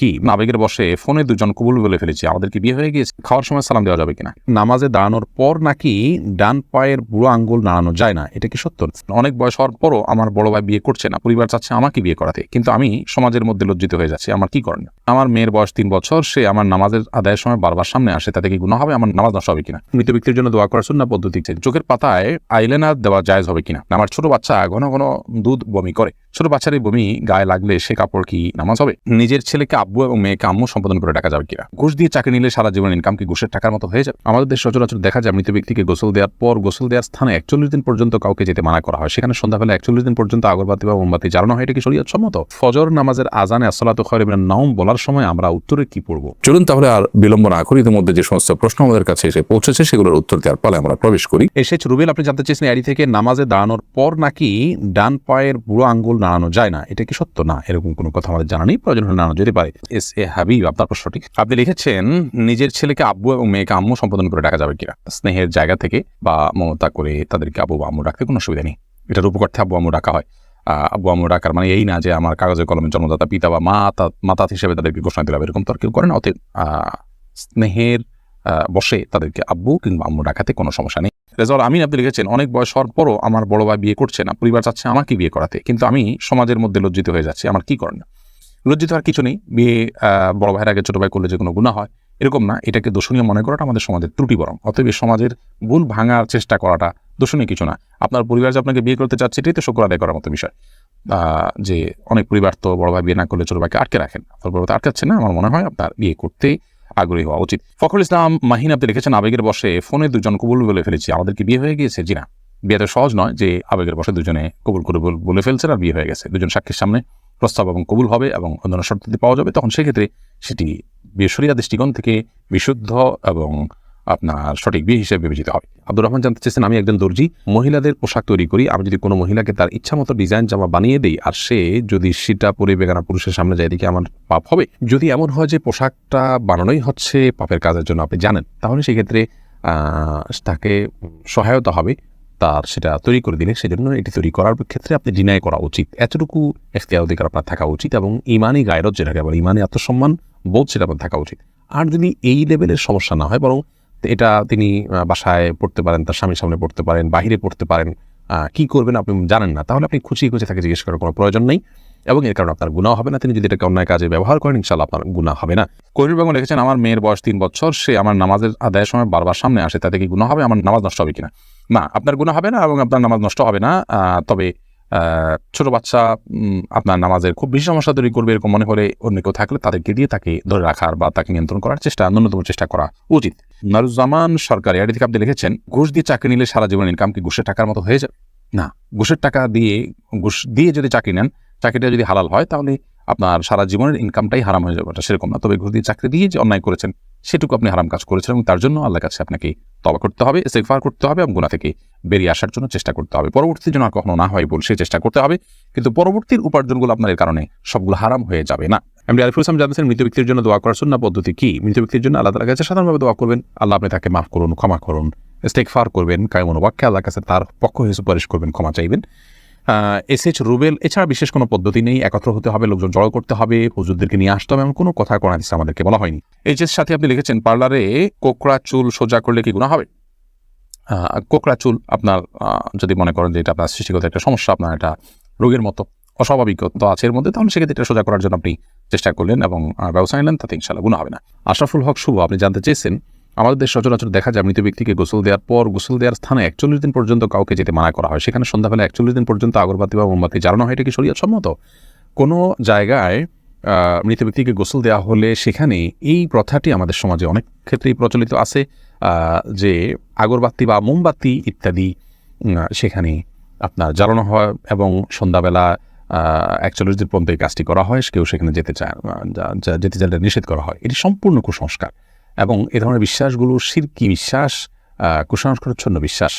কি আবেগের বসে ফোনে দুজন কবুল বলে ফেলেছি, আমাদের কি বিয়ে হয়ে গিয়েছে? খাওয়ার সময় সালাম দেওয়া যাবে কিনা? নামাজে দাঁড়ানোর পর নাকি ডান পায়ের বুড়ো আঙ্গুল নাড়ানো যায় না, এটা কি সত্য? অনেক বয়স হওয়ার পরও আমার বড় ভাই বিয়ে করছে না, পরিবার চাচ্ছে আমাকে বিয়ে করাতে, কিন্তু আমি সমাজের মধ্যে লজ্জিত হয়ে যাচ্ছি, আমার কি করণীয়? আমার মেয়ের বয়স 3 বছর, সে আমার নামাজের আদায়ের সময় বারবার সামনে আসে, তাতে কি গুনাহ হবে? আমার নামাজ নষ্ট হবে কিনা? মৃত ব্যক্তির জন্য দোয়া করার সুন্নাহ পদ্ধতি, চোখের পাতায় আইলাইনার দেওয়া জায়েজ হবে কিনা? আমার ছোট বাচ্চা ঘন ঘন দুধ বমি করে, ছোট বাচ্চার এই বমি গায়ে লাগলে সে কাপড় কি নামাজ হবে? নিজের ছেলেকে আব্বু এবং মেয়েকে আম্মু সম্বোধন করে ডাকা যাবে কিনা? ঘুষ দিয়ে চাকরি নিলে সারা জীবন ইনকাম কি ঘুষের টাকার মতো হয়ে যাবে? আমাদের দেশে সচরাচর দেখা যায় মৃত ব্যক্তিকে গোসল দেওয়ার পর গোসল দেওয়ার স্থানে 41 দিন পর্যন্ত কাউকে যেতে মানা করা হয়, সেখানে সন্ধ্যাবেলা 41 দিন পর্যন্ত আগরবাতি বা মোমবাতি জ্বালানো হয়, এটা কি শরীয়ত সম্মত? ফজর নামাজের আজানে আসসালাতু খায়রুম মিনান নাওম বলার সময় আমরা উত্তরে কি পড়ব? চলুন তাহলে আর বিলম্ব না করি, ইতিমধ্যে যে সমস্ত প্রশ্ন আমাদের কাছে এসে পৌঁছেছে সেগুলোর উত্তর দেওয়ার পালে আমরা প্রবেশ করি। এসেছ রুবেল, আপনি জানতে চেয়েছেন এডি থেকে নামাজে দাঁড়ানোর পর নাকি ডান পায়ের বুড়ো আঙ্গুল নাড়ানো যায় না, এটা কি সত্য? না, এরকম কোনো কথা আমাদের জানা নেই, প্রয়োজন হলে নাড়ানো যেতে পারে। এস এ হাবিব, আপনার প্রশ্নটি আপনি লিখেছেন নিজের ছেলেকে আব্বু এবং মেয়েকে আম্মু সম্বোধন করে ডাকা যাবে কিনা? স্নেহের জায়গা থেকে বা মমতা করে তাদেরকে আব্বু বা আম্মু ডাকতে কোনো অসুবিধা নেই, এটা রূপকর্থে আব্বু আম্মু ডাকা হয়। আব্বু আম্মু ডাকার মানে এই না যে আমার কাগজে কলমে জন্মদাতা পিতা বা মাতা হিসেবে তাদেরকে ঘোষণা দিলাম, এরকম তো আর কেউ করে না। অতএব স্নেহের বসে তাদেরকে আব্বু কিংবা আম্মু ডাকাতে কোনো সমস্যা নেই। রেজাউল আমিন, আপনি লিখেছেন অনেক বয়স হওয়ার পরও আমার বড় ভাই বিয়ে করছে না, পরিবার চাচ্ছে আমাকে বিয়ে করাতে, কিন্তু আমি সমাজের মধ্যে লজ্জিত হয়ে যাচ্ছি, আমার কি করণীয়? লজ্জিত হওয়ার কিছু নেই, বিয়ে বড় ভাইয়ের আগে ছোট ভাই করলে যে কোনো গুনাহ হয় এরকম না, এটাকে দোষণীয় মনে করাটা আমাদের সমাজের ত্রুটি বরং। অতএব সমাজের ভুল ভাঙার চেষ্টা করাটা দোষণীয় কিছু না। আপনার পরিবার যে আপনাকে বিয়ে করতে চাচ্ছে এটাই তো শুকর আদায় করার মতো বিষয়। যে অনেক পরিবার তো বড় ভাই বিয়ে না করলে ছোট ভাইকে আটকে রাখেন, আপনার বড় ভাই আটকাচ্ছে না, আমার মনে হয় আপনার বিয়ে করতে আগ্রহী হওয়া উচিত। ফখরুল ইসলাম মাহিন, আপনি লিখেছেন আবেগের বসে ফোনে দুজন কবুল বলে ফেলেছি, আমাদের কি বিয়ে হয়ে গিয়েছে? জি না, বিয়েটা সহজ নয় যে আবেগের বসে দুজনে কবুল করে বলে ফেলছেন আর বিয়ে হয়ে গেছে। দুজন সাক্ষীর সামনে প্রস্তাব এবং কবুল হবে এবং অন্যান্য শর্তাদি পাওয়া যাবে, তখন সেক্ষেত্রে সেটি শরিয়া দৃষ্টিকোণ থেকে বিশুদ্ধ এবং আপনার সঠিক বিয়ে হিসেবে বিবেচিত হবে। আব্দুর রহমান জানতে চেয়েছেন আমি একজন দর্জি, মহিলাদের পোশাক তৈরি করি, আমি যদি কোনো মহিলাকে তার ইচ্ছা মতো ডিজাইন জামা বানিয়ে দিই আর সে যদি সেটা পরে বেগানা পুরুষের সামনে যায়, এদিকে আমার পাপ হবে? যদি এমন হয় যে পোশাকটা বানানোই হচ্ছে পাপের কাজের জন্য আপনি জানেন, তাহলে সেক্ষেত্রে তাকে সহায়তা হবে তার সেটা তৈরি করে দিলে, সেজন্য এটি তৈরি করার ক্ষেত্রে আপনি ডিনাই করা উচিত, এতটুকু এখতিয়ার অধিকার আপনার থাকা উচিত এবং ইমানি গায়রত যেটাকে বলে ইমানি আত্মসম্মান বোধ সেটা আপনার থাকা উচিত। আর যদি এই লেভেলের সমস্যা না হয়, বরং এটা তিনি বাসায় পড়তে পারেন, তার স্বামীর সামনে পড়তে পারেন, বাহিরে পড়তে পারেন, কি করবেন আপনি জানেন না, তাহলে আপনি খুঁচিয়ে তাকে জিজ্ঞেস করার কোনো প্রয়োজন নেই এবং এর কারণে আপনার গুনাহ হবে না। তিনি যদি এটাকে অন্যায় কাজে ব্যবহার করেন ইনশাআল্লাহ আপনার গুনাহ হবে না। কোহিনুর বেগম লিখেছেন আমার মেয়ের বয়স 3 বছর, সে আমার নামাজের আদায়ের সময় বারবার সামনে আসে, তাতে কি গুনাহ হবে? আমার নামাজ নষ্ট হবে কিনা? না, আপনার গুনাহ হবে না এবং আপনার নামাজ নষ্ট হবে না। তবে ছোট বাচ্চা আপনার নামাজের খুব বেশি সমস্যা তৈরি করবে এরকম মনে হলে অন্য কেউ থাকলে তাদেরকে দিয়ে তাকে ধরে রাখার বা তাকে নিয়ন্ত্রণ করার ন্যূনতম চেষ্টা করা উচিত। নারুজ্জামান সরকার এডি থেকে আপনি লিখেছেন ঘুষ দিয়ে চাকরি নিলে সারা জীবন ইনকাম কি ঘুষের টাকার মতো হয়ে যাবে? না, ঘুষের টাকা দিয়ে ঘুষ দিয়ে যদি চাকরি নেন, চাকরিটা যদি হালাল হয় তাহলে আপনার সারা জীবনের ইনকামটাই হারাম হয়ে যাবে, এটা সেরকম না। তবে ঘুষ দিয়ে চাকরি দিয়ে যে অন্যায় করেছেন সেটুকু আপনি হারাম কাজ করেছেন এবং তার জন্য আল্লাহর কাছে আপনাকে তওবা করতে হবে, ইস্তিগফার করতে হবে এবং গুনাহ থেকে বেরিয়ে আসার জন্য চেষ্টা করতে হবে। পরবর্তী যেন আর কখনো না হয় বল সে চেষ্টা করতে হবে, কিন্তু পরবর্তীর উপার্জনগুলো আপনার এর কারণে সবগুলো হারাম হয়ে যাবে না। এমডি আরিফুল ইসলাম জানতেছেন মৃত ব্যক্তির জন্য দোয়া করার সুন্নাহ পদ্ধতি কি? মৃত ব্যক্তির জন্য আল্লাহ তাআলার কাছে সাধারণভাবে দোয়া করবেন, আল্লাহ আপনি তাকে মাফ করুন, ক্ষমা করুন, ইস্তিগফার করবেন, কায়মন ওয়াক্যে আল্লাহর কাছে তার পক্ষ হয়ে সুপারিশ করবেন, ক্ষমা চাইবেন। এসএইচ রুবেল, এছাড়া বিশেষ কোনো পদ্ধতি নেই, একত্র হতে হবে, লোকজন জড়ো করতে হবে, হুজুরদেরকে নিয়ে আসতে হবে, এমন কোনো কথা কোরআন হাদিসে আমাদেরকে বলা হয়নি। এইচএস সাথে আপনি লিখেছেন পার্লারে কোকড়া চুল সোজা করলে কি গুনাহ হবে? কোকড়া চুল আপনার যদি মনে করেন যে এটা আপনার সৃষ্টিগত একটা সমস্যা, আপনার এটা রোগের মতো অস্বাভাবিকতা আছে এর মধ্যে, তাহলে সেক্ষেত্রে এটা সোজা করার জন্য আপনি চেষ্টা করলেন এবং ব্যবস্থা নিলেন, তাতে ইনশাআল্লাহ গুনাহ হবে না। আশরাফুল হক শুভ, আপনি জানতে চেয়েছেন আমাদের দেশ সচরাচর দেখা যায় মৃত ব্যক্তিকে গোসল দেওয়ার পর গোসল দেওয়ার স্থানে 41 দিন পর্যন্ত কাউকে যেতে মানা করা হয়, সেখানে সন্ধ্যাবেলা 41 দিন পর্যন্ত আগরবাতি বা মোমবাতি জ্বালানো হয়, এটা কি শরীয়ত সম্মত? কোনো জায়গায় মৃত ব্যক্তিকে গোসল দেওয়া হলে সেখানে এই প্রথাটি আমাদের সমাজে অনেক ক্ষেত্রেই প্রচলিত আছে যে আগরবাতি বা মোমবাতি ইত্যাদি সেখানে আপনার জ্বালানো হয় এবং সন্ধ্যাবেলা 41 দিন পর্যন্ত এই কাজটি করা হয়, কেউ সেখানে যেতে চাইলে নিষেধ করা হয়। এটি সম্পূর্ণ কুসংস্কার এবং এ ধরনের বিশ্বাসগুলো শিরকি বিশ্বাস, কুসংস্কারচ্ছন্ন বিশ্বাস।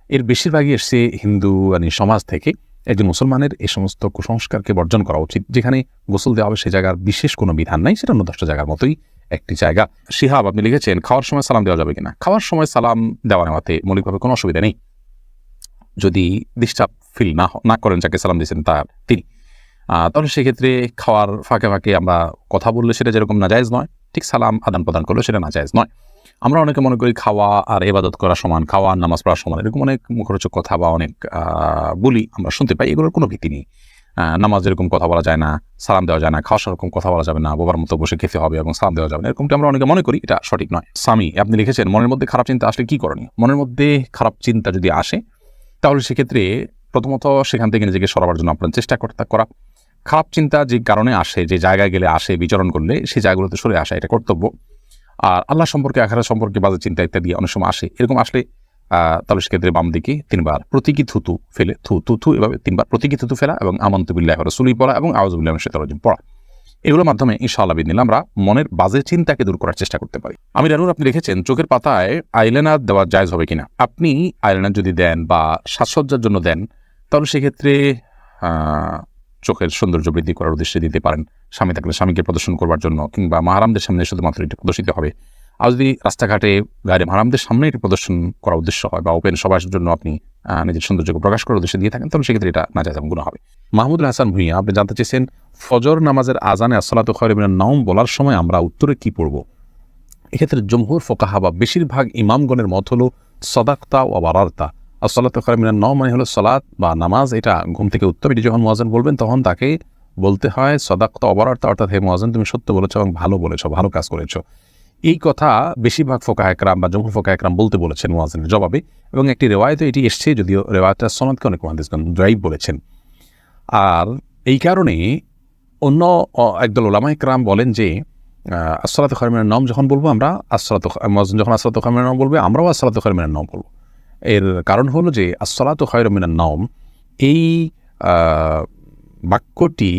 এর বেশিরভাগই এসছে হিন্দু সমাজ থেকে। একজন মুসলমানের এই সমস্ত কুসংস্কারকে বর্জন করা উচিত। যেখানে গোসল দেওয়া হবে সে জায়গার বিশেষ কোনো বিধান নাই, সেটা অন্য 10টা জায়গার মতোই একটি জায়গা। শিহাব, আপনি লিখেছেন খাওয়ার সময় সালাম দেওয়া যাবে কিনা? খাওয়ার সময় সালাম দেওয়া নেওয়াতে মৌলিকভাবে কোনো অসুবিধা নেই, যদি ডিস্টার্ব ফিল না করেন যাকে সালাম দিয়েছেন তিনি। তাহলে সেক্ষেত্রে খাওয়ার ফাঁকে ফাঁকে আমরা কথা বললে সেটা যেরকম নাজায়েজ নয়, ঠিক সালাম আদান প্রদান করলে সেটা নাজায়েজ নয়। আমরা অনেকে মনে করি খাওয়া আর ইবাদত করা সমান, খাওয়া আর নামাজ পড়া সমান, এরকম অনেক মুখরোচক কথা বা অনেক বলি আমরা শুনতে পাই, এগুলোর কোনো ভিত্তি নেই। নামাজ এরকম কথা বলা যায় না, সালাম দেওয়া যায় না, খাওয়ার সেরকম কথা বলা যাবে না, বোবার মতো বসে খেতে হবে এবং সালাম দেওয়া যাবে না, এরকমটা আমরা অনেকে মনে করি, এটা সঠিক নয়। স্বামী আপনি লিখেছেন মনের মধ্যে খারাপ চিন্তা আসলে কি করণীয়? মনের মধ্যে খারাপ চিন্তা যদি আসে তাহলে সেক্ষেত্রে প্রথমত সেখান থেকে নিজেকে সরাবার জন্য আপনার চেষ্টা করা। খারাপ চিন্তা যে কারণে আসে, যে জায়গায় গেলে আসে, বিচরণ করলে সেই জায়গাগুলোতে সরে আসা, এটা কর্তব্য। আর আল্লাহ সম্পর্কে, আখিরাত সম্পর্কে বাজে চিন্তা ইত্যাদি অনেক সময় আসে, এরকম আসলে তাহলে সেক্ষেত্রে বাম দিকে 3 বার প্রতীকী থুতু ফেলে থু এভাবে 3 বার প্রতীকী থুতু ফেলা এবং আমানতু বিল্লাহি ওয়া রাসূলিহি পড়া এবং আউযু বিল্লাহি মিনাশ শাইতানির রাজিম পড়া, এগুলোর মাধ্যমে ইনশাআল্লাহ বিদিনিল্লাহ আমরা মনের বাজে চিন্তাকে দূর করার চেষ্টা করতে পারি। আমি রানুর আপনি লিখেছেন চোখের পাতায় আইলাইনার দেওয়া জায়েজ হবে কিনা? আপনি আইলাইনার যদি দেন বা সাজসজ্জার জন্য দেন তাহলে সেক্ষেত্রে চোখের সৌন্দর্য বৃদ্ধি করার উদ্দেশ্যে দিতে পারেন। স্বামী থাকলে স্বামীকে প্রদর্শন করবার জন্য, কিংবা মাহারামদের সামনে শুধুমাত্র এটি প্রদর্শিত হবে। আর যদি রাস্তাঘাটে গাড়ি মাহারামদের সামনে এটি প্রদর্শন করার উদ্দেশ্য হয় বা ওপেন সবার জন্য আপনি নিজের সৌন্দর্যকে প্রকাশ করার উদ্দেশ্যে দিয়ে থাকেন তাহলে সেক্ষেত্রে এটা নাজায়েজ এবং গুনাহ হবে। মাহমুদুল হাসান ভূঁইয়া আপনি জানতে চেয়েছেন ফজর নামাজের আজানে আসসালাতু খায়রুম মিনান নাওম বলার সময় আমরা উত্তরে কি পড়ব? এক্ষেত্রে জমহুর ফুকাহা বা বেশিরভাগ ইমামগণের মত হলো সাদাকতা ওয়া বারারতা। আসসালাতু খায়রুম মিনান নাওম মানে হলো সালাত বা নামাজ, এটা ঘুম থেকে উত্তর। এটি যখন মুয়াজ্জিন বলবেন তখন তাকে বলতে হয় সাদাকতা ওয়া বারারতা, অর্থাৎ হে মুয়াজ্জিন তুমি সত্য বলেছো এবং ভালো বলেছো, ভালো কাজ করেছো। এই কথা বেশিরভাগ ফুকাহা একরাম বা জমহুর ফুকাহা একরাম বলতে বলেছেন মুয়াজ্জিনের জবাবে, এবং একটি রিওয়ায়াতে এটি এসছে, যদিও রিওয়ায়াতটা সনদকে অনেক মুহাদ্দিসগণ দাঈফ বলেছেন। আর এই কারণে অন্য একদল উলামা একরাম বলেন যে আসসালাতু খায়রুম মিনান নাওম যখন বলবো আমরা, মুয়াজ্জিন যখন আসসালাতু খায়রুম মিনান নাওম বলবে আমরাও আসসালাতু খায়রুম মিনান নাওম বলবো। এর কারণ হলো যে আসসালাতু খায়রুম মিনান নাওম এই বাক্যটি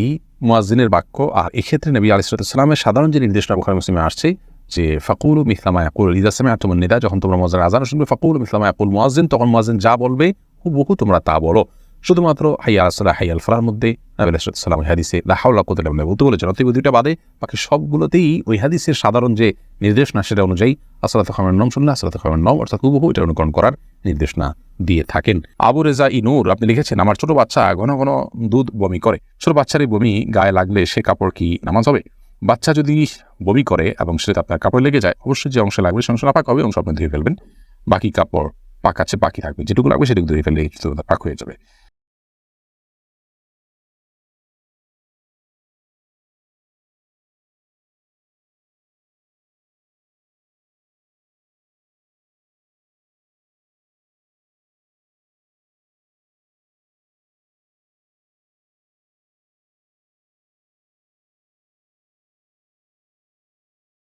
মুয়াজ্জিনের বাক্য, আর এক্ষেত্রে নবী আলাইহিস সালামের সাধারণ যে নির্দেশনা বুখারী মুসলিমে আসছে যে ফাকুলু মিসলা মা ইয়াকুলু ইযা সামি'তুমুন নিদা, যখন তোমরা মুয়াজ্জিনের আযান শুনবে ফাকুলু মিসলা মা ইয়াকুল মুয়াজ্জিন, তখন মুয়াজ্জিন যা বলবে হুবহু তোমরা তা বলো। শুধুমাত্র হাইয়া আলাস সালাহ হাইয়া আল ফালাহর মধ্যে নবী আলাইহিস সালাম হাদিসে লা হাওলা ওয়া কুওয়াতা ইল্লা বিল্লাহ বলতে বলেছেন, অতএব দুইটা বাদে বাকি সবগুলোতেই ওই হাদিসের সাধারণ যে নির্দেশনা সেটা অনুযায়ী আসসালাতু খায়রুম মিনান নাওম শুনলে আসসালাতু খায়রুম মিনান নাওম অর্থাৎ হুবহু এটা অনুকরণ করার নির্দেশনা দিয়ে থাকেন। আবু রেজা ইনুর আপনি লিখেছেন আমার ছোট বাচ্চা ঘন ঘন দুধ বমি করে, ছোট বাচ্চার এই বমি গায়ে লাগলে সে কাপড় কি নামাজ হবে? বাচ্চা যদি বমি করে এবং সেটা আপনার কাপড়ে লেগে যায়, অবশ্যই যে অংশে লাগবে সে অংশ নাপাক হবে, অংশ আপনি ধুয়ে ফেলবেন, বাকি কাপড় পাক আছে বাকি থাকবে, যেটুকু লাগবে সেটুকু ধুয়ে ফেললে পাক হয়ে যাবে।